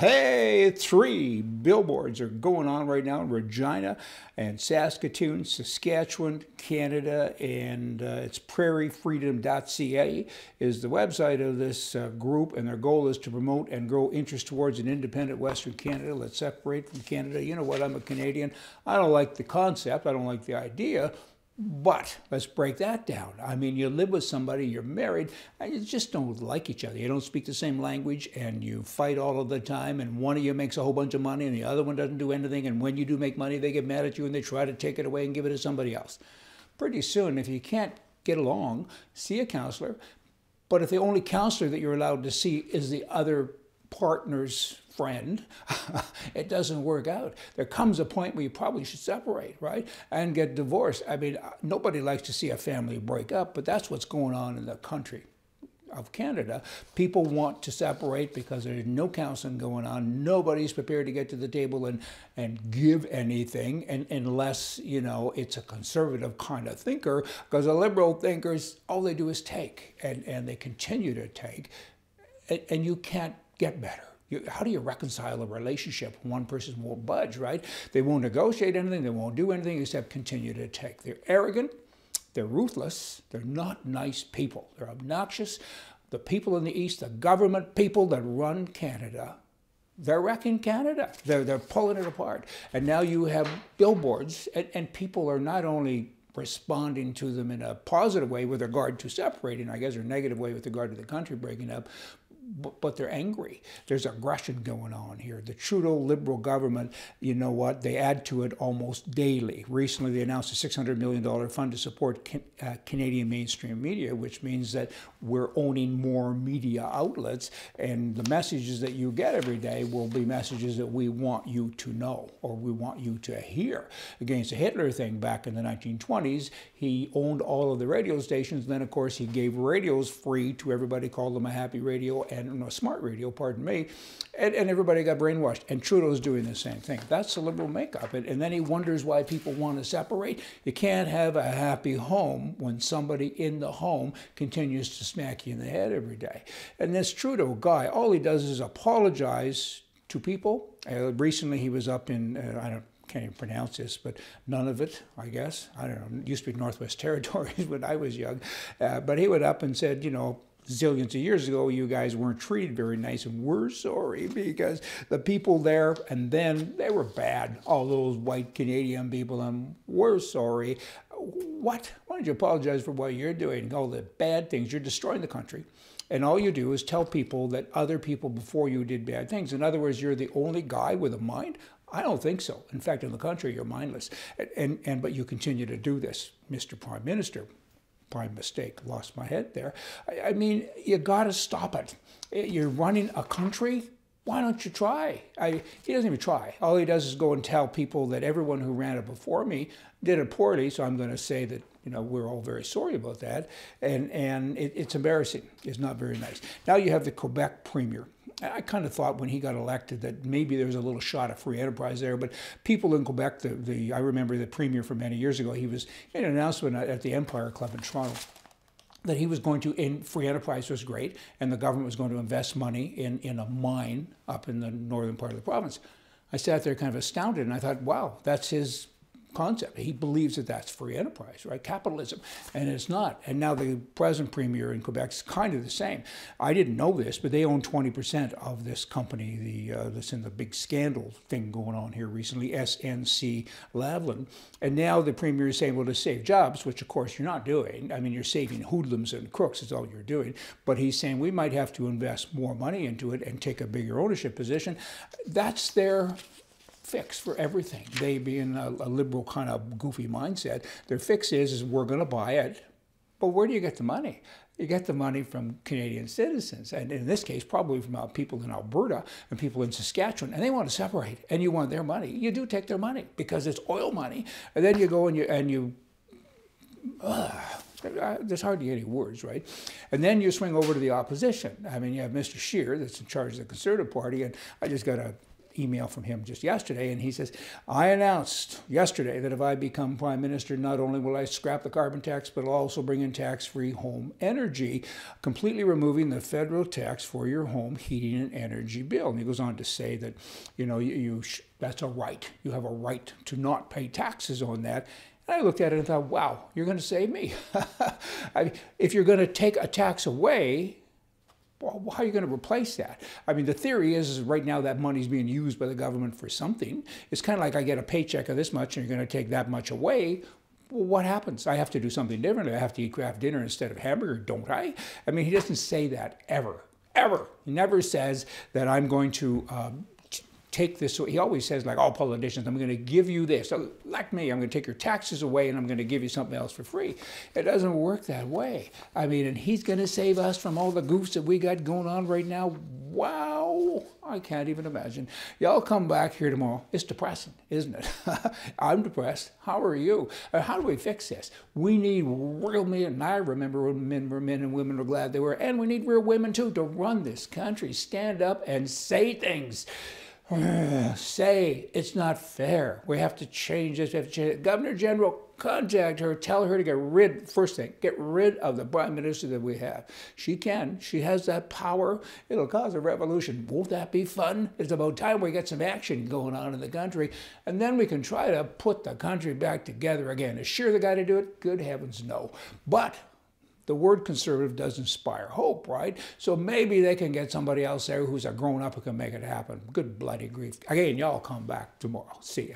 Hey, 3 billboards are going on right now in Regina and Saskatoon, Saskatchewan, Canada, and it's prairiefreedom.ca is the website of this group, and their goal is to promote and grow interest towards an independent Western Canada. Let's separate from Canada. You know what, I'm a Canadian. I don't like the concept, I don't like the idea, but let's break that down. I mean, you live with somebody, you're married, and you just don't like each other. You don't speak the same language, and you fight all of the time, and one of you makes a whole bunch of money, and the other one doesn't do anything, and when you do make money, they get mad at you, and they try to take it away and give it to somebody else. Pretty soon, if you can't get along, see a counselor, but if the only counselor that you're allowed to see is the other partner's friend, it doesn't work out. There comes a point where you probably should separate, right? And get divorced. I mean, nobody likes to see a family break up, but that's what's going on in the country of Canada. People want to separate because there's no counseling going on. Nobody's prepared to get to the table and give anything, unless, you know, it's a conservative kind of thinker, because the liberal thinkers, all they do is take, and they continue to take, and you can't get better. How do you reconcile a relationship? One person won't budge, right? They won't negotiate anything. They won't do anything except continue to take. They're arrogant. They're ruthless. They're not nice people. They're obnoxious. The people in the East, the government people that run Canada, they're wrecking Canada. They're pulling it apart. And now you have billboards, and people are not only responding to them in a positive way with regard to separating, I guess, or negative way with regard to the country breaking up, but they're angry. There's aggression going on here. The Trudeau Liberal government, you know what, they add to it almost daily. Recently, they announced a $600 million fund to support Canadian mainstream media, which means that we're owning more media outlets, and the messages that you get every day will be messages that we want you to know, or we want you to hear. Against the Hitler thing back in the 1920s, he owned all of the radio stations, and then, of course, he gave radios free to everybody, called them a happy radio, and a smart radio, pardon me, and everybody got brainwashed. And Trudeau's doing the same thing. That's the liberal makeup. And then he wonders why people want to separate. You can't have a happy home when somebody in the home continues to smack you in the head every day. And this Trudeau guy, all he does is apologize to people. Recently, he was up in, can't even pronounce this, but Nunavut, I guess. I don't know. It used to be Northwest Territories when I was young. But he went up and said, you know, zillions of years ago, you guys weren't treated very nice, and we're sorry, because the people there, and then they were bad, all those white Canadian people, and we're sorry. What? Why don't you apologize for what you're doing, all the bad things? You're destroying the country. And all you do is tell people that other people before you did bad things. In other words, you're the only guy with a mind? I don't think so. In fact, in the country, you're mindless. But you continue to do this, Mr. Prime Minister. Prime mistake, lost my head there. I mean, you got to stop it. You're running a country. Why don't you try? He doesn't even try. All he does is go and tell people that everyone who ran it before me did it poorly, so I'm going to say that, you know, we're all very sorry about that. And it's embarrassing. It's not very nice. Now you have the Quebec Premier. I kind of thought when he got elected that maybe there was a little shot of free enterprise there, but people in Quebec, I remember the Premier from many years ago, he was in an announcement at the Empire Club in Toronto that he was going to, free enterprise was great, and the government was going to invest money in a mine up in the northern part of the province. I sat there kind of astounded, and I thought, wow, that's his concept. He believes that that's free enterprise, right? Capitalism. And it's not. And now the present premier in Quebec is kind of the same. I didn't know this, but they own 20% of this company, that's in the big scandal thing going on here recently, SNC Lavalin. And now the premier is saying, well, to save jobs, which of course you're not doing. I mean, you're saving hoodlums and crooks is all you're doing. But he's saying we might have to invest more money into it and take a bigger ownership position. That's their fix for everything. They, being a liberal kind of goofy mindset, their fix is we're going to buy it. But where do you get the money? You get the money from Canadian citizens, and in this case, probably from people in Alberta and people in Saskatchewan, and they want to separate, and you want their money. You do take their money because it's oil money, and then you go and there's hardly any words, right? And then you swing over to the opposition. I mean, you have Mr. Scheer that's in charge of the Conservative Party, and I just got a email from him just yesterday, and he says, I announced yesterday that if I become prime minister, not only will I scrap the carbon tax, but I'll also bring in tax-free home energy, completely removing the federal tax for your home heating and energy bill. And he goes on to say that, you know, that's a right. You have a right to not pay taxes on that. And I looked at it and thought, wow, you're going to save me. I mean, if you're going to take a tax away, well, how are you going to replace that? I mean, the theory is right now that money's being used by the government for something. It's kind of like I get a paycheck of this much and you're going to take that much away. Well, what happens? I have to do something different. I have to eat craft dinner instead of hamburger, don't I? I mean, he doesn't say that ever, ever. He never says that I'm going to take this. He always says, like all politicians, I'm going to give you this. So, like me, I'm going to take your taxes away and I'm going to give you something else for free. It doesn't work that way. I mean, and he's going to save us from all the goofs that we got going on right now. Wow, I can't even imagine. Y'all come back here tomorrow. It's depressing, isn't it? I'm depressed. How are you? How do we fix this? We need real men, and I remember when men were men and women were glad they were, and we need real women too to run this country. Stand up and say things. Say it's not fair. We have to change this. We have to change it. Governor General, contact her. Tell her to get rid, first thing, get rid of the prime minister that we have. She can. She has that power. It'll cause a revolution. Won't that be fun? It's about time we get some action going on in the country. And then we can try to put the country back together again. Is sure the guy to do it? Good heavens, no. But the word conservative does inspire hope, right? So maybe they can get somebody else there who's a grown-up who can make it happen. Good bloody grief. Again, y'all come back tomorrow. See ya.